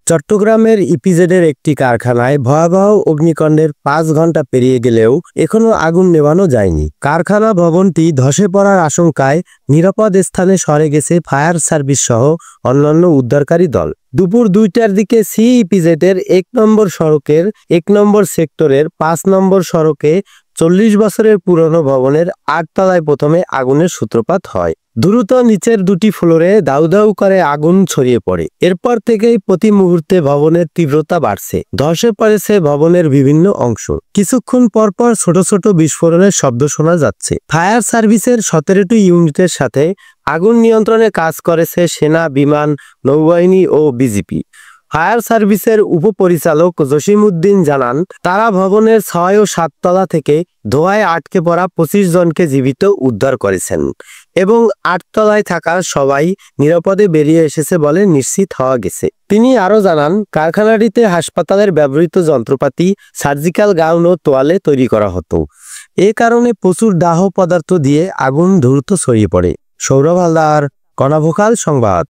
চট্টগ্রামের ইপিজেডের একটি কারখানায় ভয়াবহ অগ্নিকাণ্ডের ৫ ঘন্টা পেরিয়ে গেলেও এখনও আগুন নেভানো যায়নি। কারখানা ভবনটি ধসে পড়ার আশঙ্কায় নিরাপদ স্থানে সরে গেছে ফায়ার সার্ভিস সহ অন্যান্য উদ্ধারকারী দল। দুপুর ২টার দিকে সি ইপিজেডের ১ নম্বর সড়কের ১ নম্বর সেক্টরের ৫ নম্বর সড়কে ৪০ বছরের পুরনো ভবনের ৮ তলায় প্রথমে আগুনের সূত্রপাত হয়। দ্রুত নিচের দুটি ফ্লোরে দাউ দাউ করে আগুন ছড়িয়ে পড়ে। এরপর থেকেই প্রতি মুহূর্তে ভবনের তীব্রতা বাড়ছে। ধসে পড়েছে ভবনের বিভিন্ন অংশ। কিছুক্ষণ পরপর ছোট ছোট বিস্ফোরণের শব্দ শোনা যাচ্ছে। ফায়ার সার্ভিসের ১৭টি ইউনিটের সাথে আগুন নিয়ন্ত্রণে কাজ করেছে সেনা, বিমান, নৌবাহিনী ও বিজিপি। ফায়ার সার্ভিসের উপপরিচালক জসিমউদ্দিন জানান, তারা ভবনের ৬ ও ৭ তলা থেকে ধোঁয়ায় আটকে পড়া ২৫ জনকে জীবিত উদ্ধার করেছেন এবং ৮ তলায় থাকা সবাই নিরাপদে বেরিয়ে এসেছে বলে নিশ্চিত হওয়া গেছে। তিনি আরও জানান, কারখানাটিতে হাসপাতালের ব্যবহৃত যন্ত্রপাতি, সার্জিক্যাল গাউন ও তোয়ালে তৈরি করা হতো। এ কারণে প্রচুর দাহ পদার্থ দিয়ে আগুন দ্রুত ছড়িয়ে পড়ে। সৌরভ হালদার, কণা ভোকাল সংবাদ।